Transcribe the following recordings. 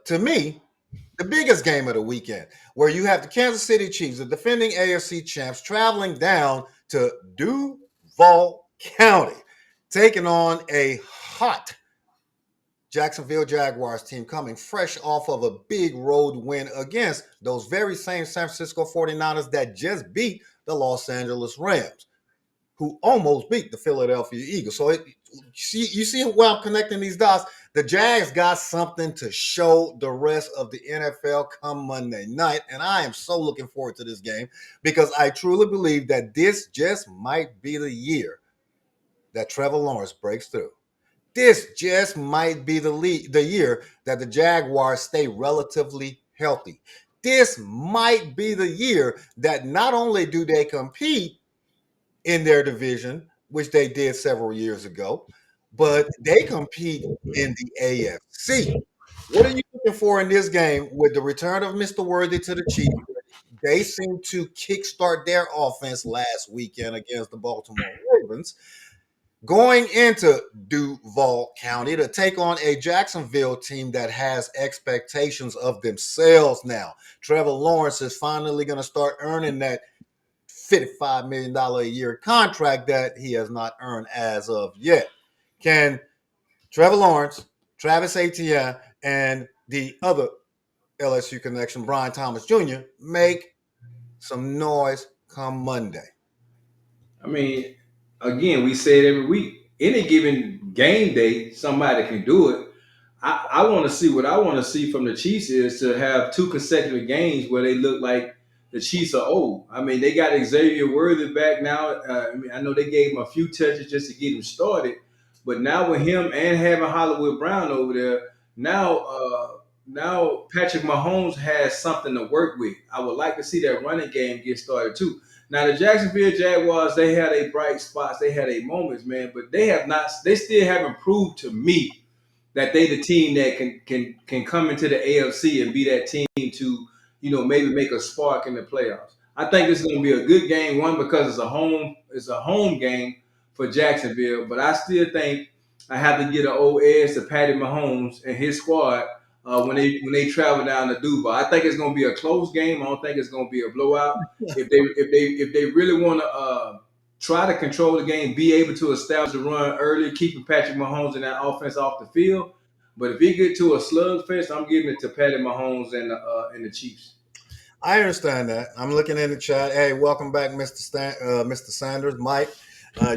to me, the biggest game of the weekend, where you have the Kansas City Chiefs, the defending AFC champs, traveling down to Duval County, taking on a hot Jacksonville Jaguars team coming fresh off of a big road win against those very same San Francisco 49ers that just beat the Los Angeles Rams, who almost beat the Philadelphia Eagles. So you see where I'm connecting these dots. The Jags got something to show the rest of the NFL come Monday night, and I am so looking forward to this game because I truly believe that this just might be the year that Trevor Lawrence breaks through. This just might be the year that the Jaguars stay relatively healthy. This might be the year that not only do they compete in their division, which they did several years ago, but they compete in the AFC. What are you looking for in this game with the return of Mr. Worthy to the Chiefs? They seem to kickstart their offense last weekend against the Baltimore Ravens. Going into Duval County to take on a Jacksonville team that has expectations of themselves now. Trevor Lawrence is finally going to start earning that $55 million a year contract that he has not earned as of yet. Can Trevor Lawrence, Travis Etienne, and the other LSU connection, Brian Thomas Jr., make some noise come Monday? I mean, again, we say it every week. Any given game day, somebody can do it. I want to see what I want to see from the Chiefs is to have two consecutive games where they look like the Chiefs are old. I mean, they got Xavier Worthy back now. I know they gave him a few touches just to get him started, but now with him and having Hollywood Brown over there, now Patrick Mahomes has something to work with. I would like to see that running game get started too. Now the Jacksonville Jaguars, they had a bright spots, they had a moments, man, but they have not. They still haven't proved to me that they the team that can come into the AFC and be that team to maybe make a spark in the playoffs. I think this is going to be a good game. One because it's a home game for Jacksonville, but I still think I have to get an old edge to Patty Mahomes and his squad when they travel down to Dubai. I think it's going to be a close game. I don't think it's going to be a blowout. If they really want to try to control the game, be able to establish the run early, keeping Patrick Mahomes and that offense off the field. But if you get to a slugfest, I'm giving it to Patty Mahomes and the Chiefs. I understand that. I'm looking in the chat. Hey, welcome back, Mr. Sanders. Mike,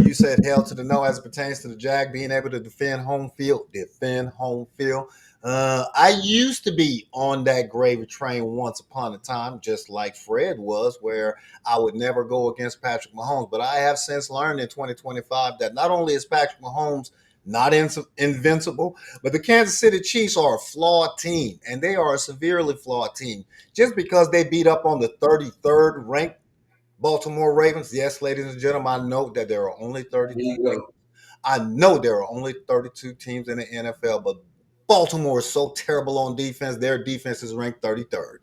you said hell to the no as it pertains to the Jag being able to defend home field. Defend home field. I used to be on that gravy train once upon a time, just like Fred was, where I would never go against Patrick Mahomes. But I have since learned in 2025 that not only is Patrick Mahomes not invincible, but the Kansas City Chiefs are a flawed team, and they are a severely flawed team. Just because they beat up on the 33rd ranked Baltimore Ravens, yes, ladies and gentlemen, I know that there are only There 32 you teams. go. I know there are only 32 teams in the NFL, but Baltimore is so terrible on defense. Their defense is ranked 33rd.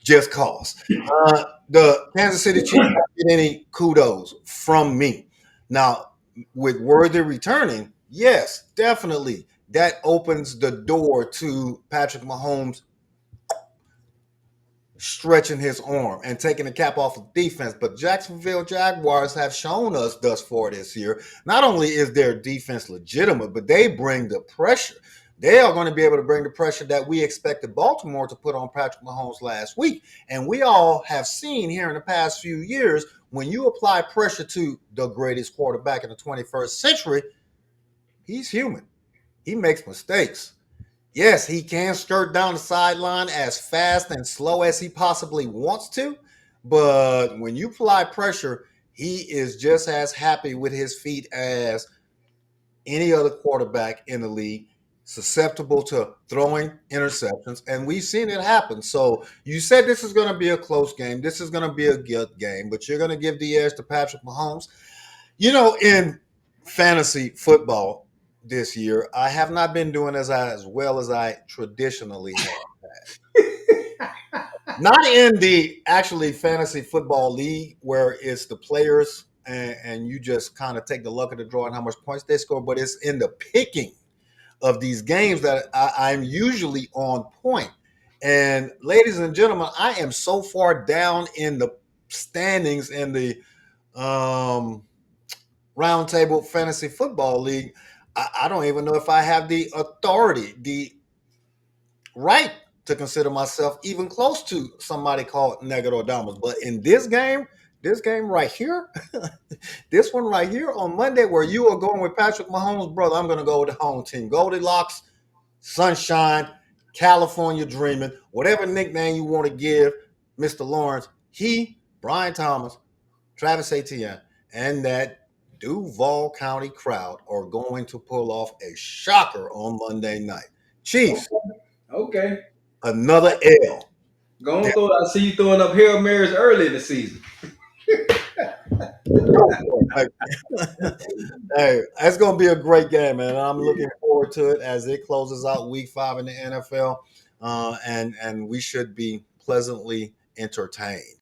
Just cause. The Kansas City Chiefs don't get any kudos from me. Now, with Worthy returning, yes, definitely. That opens the door to Patrick Mahomes stretching his arm and taking the cap off of defense. But Jacksonville Jaguars have shown us thus far this year, not only is their defense legitimate, but they bring the pressure. They are going to be able to bring the pressure that we expected Baltimore to put on Patrick Mahomes last week. And we all have seen here in the past few years, when you apply pressure to the greatest quarterback in the 21st century, he's human. He makes mistakes. Yes, he can skirt down the sideline as fast and slow as he possibly wants to, but when you apply pressure, he is just as happy with his feet as any other quarterback in the league, susceptible to throwing interceptions, and we've seen it happen. So you said this is going to be a close game. This is going to be a good game, but you're going to give the edge to Patrick Mahomes. In fantasy football this year, I have not been doing as well as I traditionally have. Not in the actually fantasy football league where it's the players and you just kind of take the luck of the draw and how much points they score, but it's in the picking of these games that I'm usually on point. And ladies and gentlemen, I am so far down in the standings in the um, Roundtable Fantasy Football League. I don't even know if I have the authority, the right to consider myself even close to somebody called Negatodamus. But in this game right here, this one right here on Monday, where you are going with Patrick Mahomes, brother, I'm going to go with the home team. Goldilocks, Sunshine, California Dreaming, whatever nickname you want to give Mr. Lawrence, Brian Thomas, Travis Etienne, and that Duval County crowd are going to pull off a shocker on Monday night. Chiefs, Okay. another L. Go on, throw. I see you throwing up Hail Marys early in the season. Hey, that's going to be a great game, man. I'm looking forward to it as it closes out Week 5 in the NFL, and we should be pleasantly entertained.